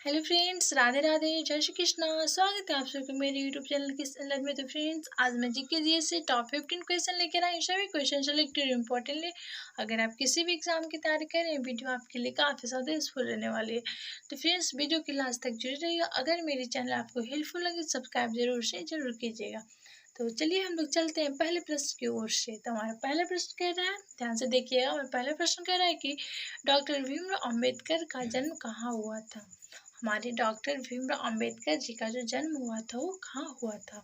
Hello friends, Radhe Radhe, जय श्री कृष्णा। स्वागत है आप सबको मेरे यूट्यूब चैनल के अंदर में। तो फ्रेंड्स, आज मैं जीके जीएस से टॉप 15 क्वेश्चन लेकर आई। सभी क्वेश्चन सेलेक्टेड इंपॉर्टेंटली अगर आप किसी भी एग्जाम की तैयारी कर रहे हैं, वीडियो आपके लिए काफ़ी ज़्यादा यूजफुल रहने वाली है। तो फ्रेंड्स, वीडियो के लास्ट तक जुड़े रहिएगा। अगर मेरी चैनल आपको हेल्पफुल लगे सब्सक्राइब जरूर कीजिएगा। तो चलिए हम लोग चलते हैं पहले प्रश्न की ओर से। तो हमारा पहला प्रश्न कह रहा है, ध्यान से देखिएगा। हमारा पहला प्रश्न कह रहा है कि डॉक्टर भीमराव अम्बेडकर का जन्म कहाँ हुआ था। हमारे डॉक्टर भीमराव अंबेडकर जी का जो जन्म हुआ था वो कहाँ हुआ था।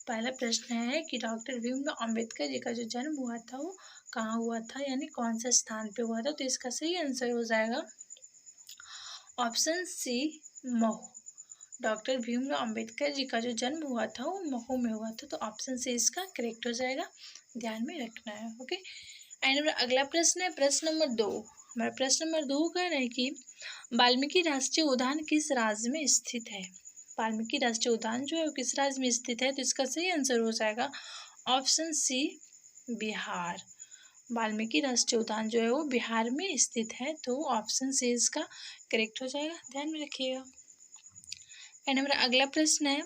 पहला प्रश्न है कि डॉक्टर भीमराव अंबेडकर जी का जो जन्म हुआ था वो कहाँ हुआ था, यानी कौन सा स्थान पे हुआ था। तो इसका सही आंसर हो जाएगा option C, Mhow. Doctor Bhimrao Ambedkar ji का जो जन्म हुआ था वो महू में हुआ था। तो ऑप्शन सी इसका करेक्ट हो जाएगा, ध्यान में रखना है। ओके, एंड अगला प्रश्न है प्रश्न नंबर 2। हमारा प्रश्न नंबर 2 कह रहे हैं कि वाल्मीकि राष्ट्रीय उद्यान किस राज्य में स्थित है। वाल्मीकि राष्ट्रीय उद्यान जो है वो किस राज्य में स्थित है। तो इसका सही आंसर हो जाएगा ऑप्शन सी, बिहार। वाल्मीकि राष्ट्रीय उद्यान जो है वो बिहार में स्थित है। तो ऑप्शन सी इसका करेक्ट हो जाएगा, ध्यान में रखिएगा। एंड हमारा अगला प्रश्न है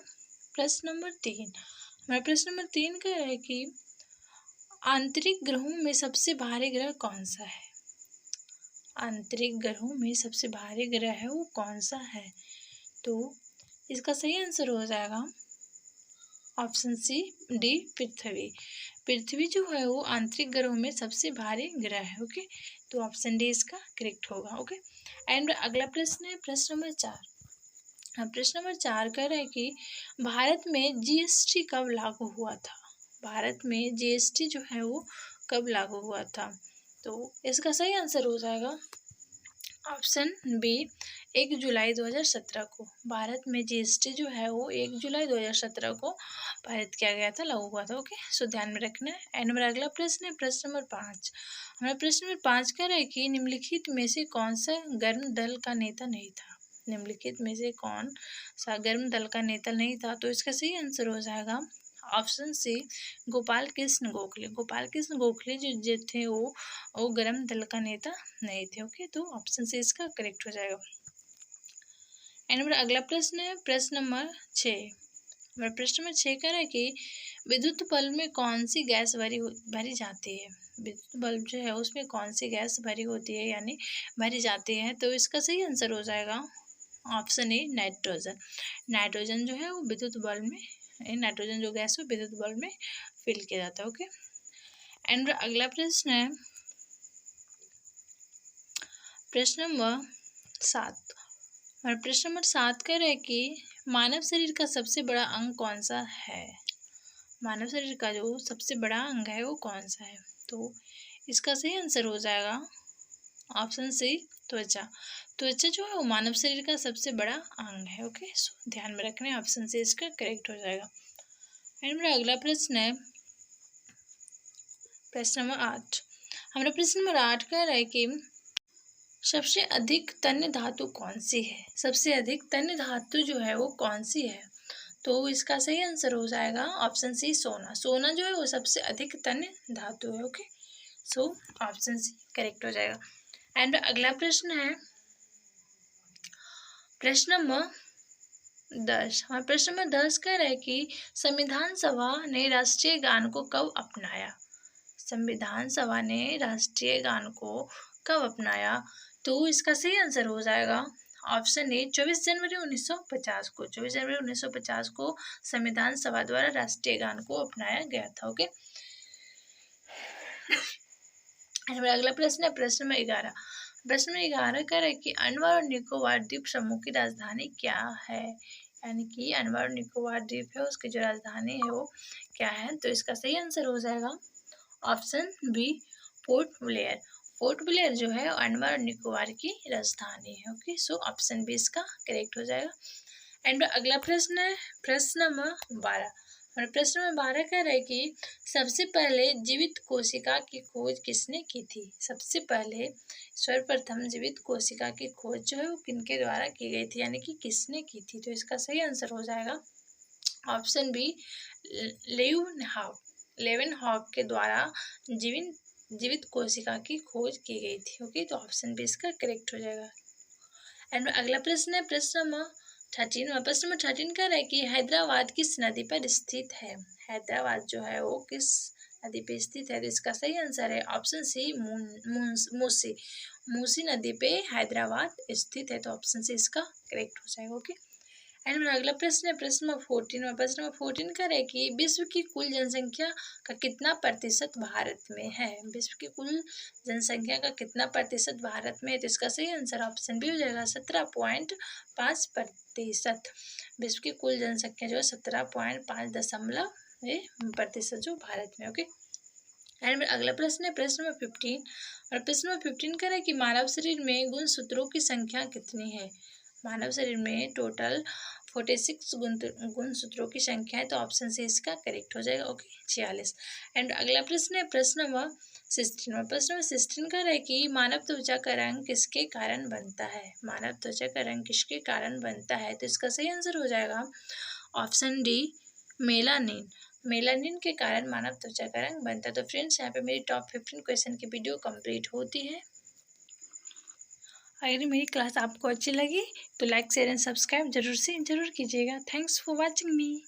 प्रश्न नंबर 3। हमारा प्रश्न नंबर 3 कह रहा है कि आंतरिक ग्रहों में सबसे भारी ग्रह कौन सा है। आंतरिक ग्रहों में सबसे भारी ग्रह है वो कौन सा है। तो इसका सही आंसर हो जाएगा ऑप्शन सी, डी, पृथ्वी। पृथ्वी जो है वो आंतरिक ग्रहों में सबसे भारी ग्रह है। ओके, तो ऑप्शन डी इसका करेक्ट होगा। ओके, एंड अगला प्रश्न है प्रश्न नंबर 4। प्रश्न नंबर 4 कह रहा है कि भारत में जीएसटी कब लागू हुआ था। भारत में जीएसटी जो है वो कब लागू हुआ था। तो इसका सही आंसर हो जाएगा ऑप्शन बी, 1 जुलाई 2017 को। भारत में जीएसटी जो है वो 1 जुलाई 2017 को पारित किया गया था, लागू हुआ था। ओके, सो ध्यान में रखना है। एंड हमारा अगला प्रश्न है प्रश्न नंबर 5। हमारा प्रश्न नंबर 5 कह रहा है कि निम्नलिखित में से कौन सा गर्म दल का नेता नहीं था। निम्नलिखित में से कौन सा गर्म दल का नेता नहीं था। तो इसका सही आंसर हो जाएगा ऑप्शन सी, गोपाल कृष्ण गोखले। गोपाल कृष्ण गोखले जो थे वो गर्म दल का नेता नहीं थे। ओके, तो ऑप्शन सी इसका करेक्ट हो जाएगा। एंड हमारा अगला प्रश्न है प्रश्न नंबर 6। हमारा प्रश्न नंबर 6 कह रहा है कि विद्युत बल्ब में कौन सी गैस भरी जाती है। विद्युत बल्ब जो है उसमें कौन सी गैस भरी होती है, यानी भरी जाती है। तो इसका सही आंसर हो जाएगा ऑप्शन ए, नाइट्रोजन। नाइट्रोजन जो है वो विद्युत बल्ब में, नाइट्रोजन जो गैस है विद्युत बल्ब में फिल किया जाता है। ओके, एंड अगला प्रश्न है प्रश्न नंबर 7। और प्रश्न नंबर 7 कह रहे हैं कि मानव शरीर का सबसे बड़ा अंग कौन सा है। मानव शरीर का जो सबसे बड़ा अंग है वो कौन सा है। तो इसका सही आंसर हो जाएगा ऑप्शन सी, त्वचा। त्वचा जो है वो मानव शरीर का सबसे बड़ा अंग है। ओके, सो ध्यान में रखना है, ऑप्शन सी इसका करेक्ट हो जाएगा। एंड मेरा अगला प्रश्न है प्रश्न नंबर 8। हमारा प्रश्न नंबर 8 कह रहा है कि सबसे अधिक तन्य धातु कौन सी है। सबसे अधिक तन्य धातु जो है वो कौन सी है। तो इसका सही आंसर हो जाएगा ऑप्शन सी, सोना। सोना जो है वो सबसे अधिक तन्य धातु है। Okay, so option C correct हो जाएगा। एंड अगला प्रश्न है प्रश्न नंबर 10। हमारा प्रश्न नंबर 10 कह रहा है कि संविधान सभा ने राष्ट्रीय गान को कब अपनाया। संविधान सभा ने राष्ट्रीय गान को कब अपनाया। तो इसका सही आंसर हो जाएगा ऑप्शन ए, 24 जनवरी 1950 को। 24 जनवरी 1950 को संविधान सभा द्वारा राष्ट्रीय गान को अपनाया गया था। ओके, हमारा अगला प्रश्न है प्रश्न नंबर 11। प्रश्न नंबर 11 कह रहा है कि अंडमान और निकोबार द्वीप समूह की राजधानी क्या है। यानी कि अंडमान और निकोबार द्वीप है उसकी जो राजधानी है वो क्या है। तो इसका सही आंसर हो जाएगा ऑप्शन बी, पोर्ट ब्लेयर। पोर्ट ब्लेयर जो है अंडमान और निकोबार की राजधानी है। ओके, सो ऑप्शन बी इसका करेक्ट हो जाएगा। एंड अगला प्रश्न है प्रश्न नंबर 12। और प्रश्न नंबर 12 कह रहा है कि सबसे पहले जीवित कोशिका की खोज किसने की थी। सबसे पहले सर्वप्रथम जीवित कोशिका की खोज जो है वो किनके द्वारा की गई थी, यानी कि किसने की थी। तो इसका सही आंसर हो जाएगा ऑप्शन बी, लेवेनहॉक के द्वारा जीवित कोशिका की खोज की गई थी। ओके, तो ऑप्शन बी इसका करेक्ट हो जाएगा। एंड अगला प्रश्न है प्रश्न नंबर 13। प्रश्न नंबर 13 कह रहा है कि हैदराबाद किस नदी पर स्थित है। हैदराबाद जो है वो किस नदी पे स्थित है। तो इसका सही आंसर है ऑप्शन सी मूसी। मूसी नदी पे हैदराबाद स्थित है। तो ऑप्शन सी इसका करेक्ट हो जाएगा। ओके। एंड मेरा अगला प्रश्न है प्रश्न नंबर 14। प्रश्न नंबर 14 कह रहा है कि विश्व की कुल जनसंख्या का कितना प्रतिशत भारत में है। विश्व की कुल जनसंख्या का कितना प्रतिशत भारत में है। तो इसका सही आंसर ऑप्शन बी हो जाएगा 17.5%। विश्व की कुल जनसंख्या जो है 17.5% जो भारत में। ओके। एंड मेरा अगला प्रश्न है प्रश्न नंबर 15। और प्रश्न नंबर 15 कह रहा है कि मानव शरीर में गुणसूत्रों की संख्या कितनी है। मानव शरीर में टोटल 46 गुणसूत्रों की संख्या है। तो ऑप्शन सी इसका करेक्ट हो जाएगा। ओके 46। एंड अगला प्रश्न है प्रश्न नंबर 16। प्रश्न नंबर 16 कह रहा है कि मानव त्वचा का रंग किसके कारण बनता है। मानव त्वचा का रंग किसके कारण बनता है। तो इसका सही आंसर हो जाएगा ऑप्शन डी मेलानिन। मेलानिन के कारण मानव त्वचा का रंग बनता है। तो फ्रेंड्स यहाँ पे मेरी टॉप 15 क्वेश्चन की वीडियो कंप्लीट होती है। अगर मेरी क्लास आपको अच्छी लगी तो लाइक शेयर एंड सब्सक्राइब जरूर से जरूर कीजिएगा। Thanks for watching me.